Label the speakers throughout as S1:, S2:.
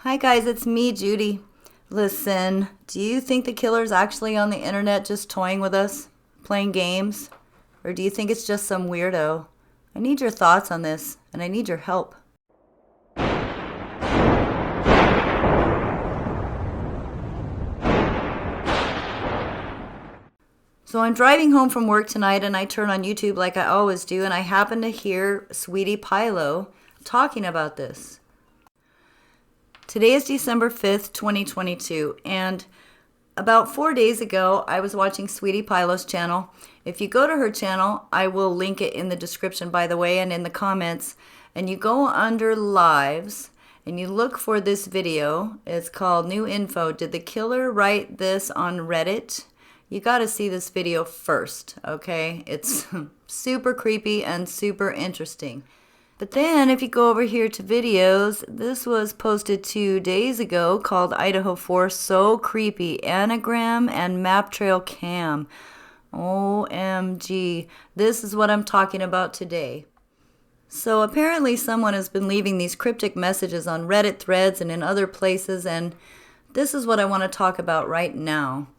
S1: Hi guys, it's me, Judy. Listen, do you think the killer's actually on the internet just toying with us, playing games? Or do you think it's just some weirdo? I need your thoughts on this, and I need your help. So I'm driving home from work tonight, and I turn on YouTube like I always do, and I happen to hear Sweetie Pilo talking about this. Today is December 5th, 2022, and about 4 days ago, I was watching Sweetie Pilo's channel. If you go to her channel, I will link it in the description, by the way, and in the comments, and you go under lives, and you look for this video. It's called New Info. Did the killer write this on Reddit? You got to see this video first, okay? It's super creepy and super interesting. But then if you go over here to videos, this was posted 2 days ago called Idaho 4, so creepy, anagram and map trail cam. OMG, this is what I'm talking about today. So apparently someone has been leaving these cryptic messages on Reddit threads and in other places, and this is what I want to talk about right now.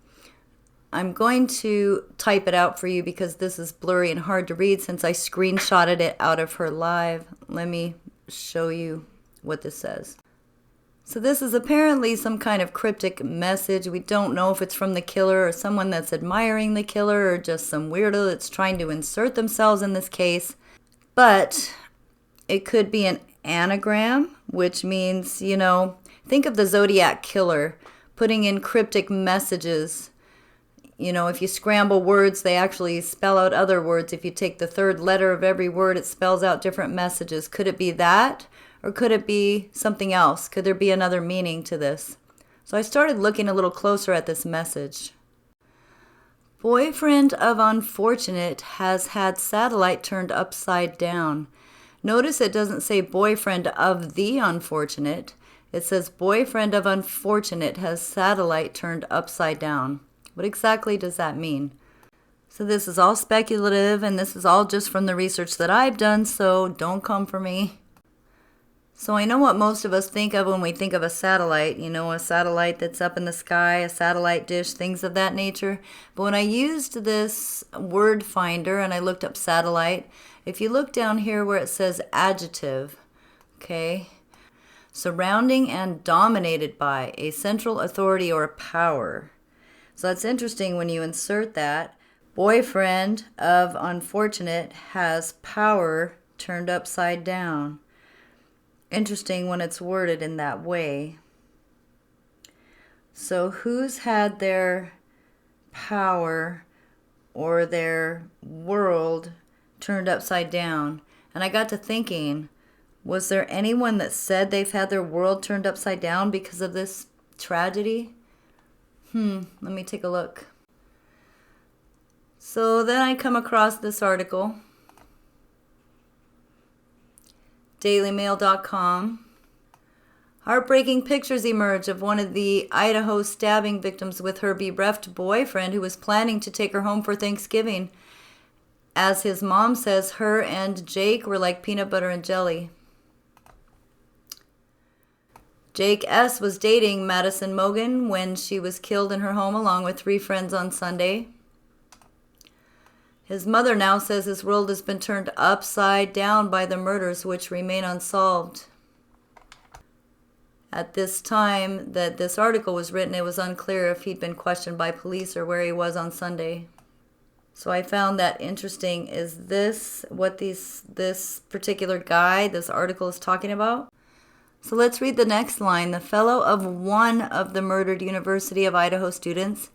S1: I'm going to type it out for you because this is blurry and hard to read since I screenshotted it out of her live. Let me show you what this says. So this is apparently some kind of cryptic message. We don't know if it's from the killer or someone that's admiring the killer or just some weirdo that's trying to insert themselves in this case. But it could be an anagram, which means, think of the Zodiac killer putting in cryptic messages. If you scramble words, they actually spell out other words. If you take the third letter of every word, it spells out different messages. Could it be that? Or could it be something else? Could there be another meaning to this? So I started looking a little closer at this message. Boyfriend of unfortunate has had satellite turned upside down. Notice it doesn't say boyfriend of the unfortunate. It says boyfriend of unfortunate has satellite turned upside down. What exactly does that mean? So this is all speculative, and this is all just from the research that I've done, so don't come for me. So I know what most of us think of when we think of a satellite, a satellite that's up in the sky, a satellite dish, things of that nature. But when I used this word finder and I looked up satellite, if you look down here where it says adjective, okay, surrounding and dominated by a central authority or power. So that's interesting when you insert that. Boyfriend of unfortunate has power turned upside down. Interesting when it's worded in that way. So who's had their power or their world turned upside down? And I got to thinking, was there anyone that said they've had their world turned upside down because of this tragedy? Let me take a look. So then I come across this article. DailyMail.com. Heartbreaking pictures emerge of one of the Idaho stabbing victims with her bereft boyfriend who was planning to take her home for Thanksgiving. As his mom says, her and Jake were like peanut butter and jelly. Jake S. was dating Madison Mogan when she was killed in her home along with 3 friends on Sunday. His mother now says his world has been turned upside down by the murders, which remain unsolved. At this time that this article was written, it was unclear if he'd been questioned by police or where he was on Sunday. So I found that interesting. Is this what this particular guy, this article is talking about? So let's read the next line. The fellow of one of the murdered University of Idaho students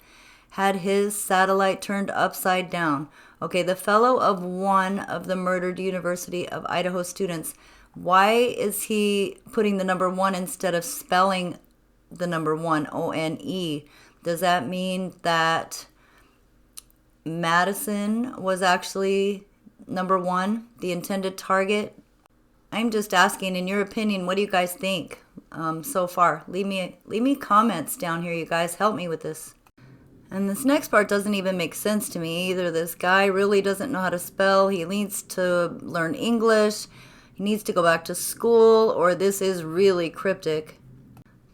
S1: had his satellite turned upside down. Okay, the fellow of one of the murdered University of Idaho students. Why is he putting the number 1 instead of spelling the number 1, O-N-E? Does that mean that Madison was actually number 1, the intended target? I'm just asking, in your opinion, what do you guys think so far? Leave me comments down here, you guys. Help me with this. And this next part doesn't even make sense to me. Either this guy really doesn't know how to spell, he needs to learn English, he needs to go back to school, or this is really cryptic.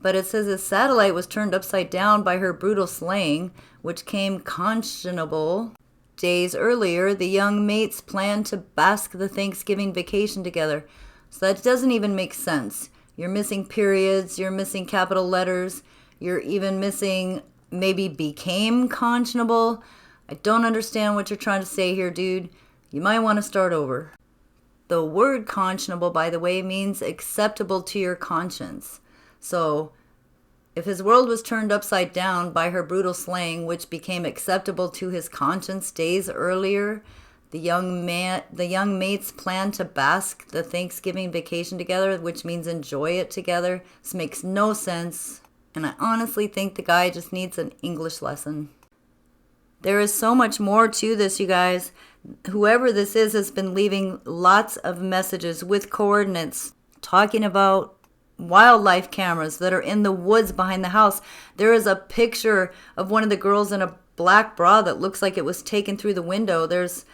S1: But it says his satellite was turned upside down by her brutal slaying, which came conscionable. Days earlier, the young mates planned to bask the Thanksgiving vacation together. So that doesn't even make sense. You're missing periods, you're missing capital letters, you're even missing maybe became conscionable. I don't understand what you're trying to say here, dude. You might want to start over. The word conscionable, by the way, means acceptable to your conscience. So, if his world was turned upside down by her brutal slaying, which became acceptable to his conscience days earlier, the young mates planned to bask the Thanksgiving vacation together, which means enjoy it together. This makes no sense, and I honestly think the guy just needs an English lesson. There is so much more to this, you guys. Whoever this is has been leaving lots of messages with coordinates talking about wildlife cameras that are in the woods behind the house. There is a picture of one of the girls in a black bra that looks like it was taken through the window. There's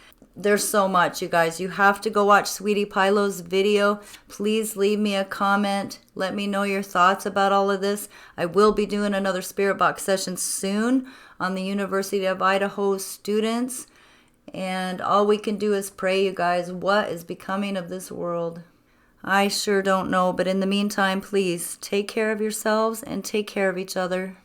S1: so much, you guys. You have to go watch Sweetie Pilo's video. Please leave me a comment. Let me know your thoughts about all of this. I will be doing another Spirit Box session soon on the University of Idaho students. And all we can do is pray, you guys. What is becoming of this world? I sure don't know. But in the meantime, please take care of yourselves and take care of each other.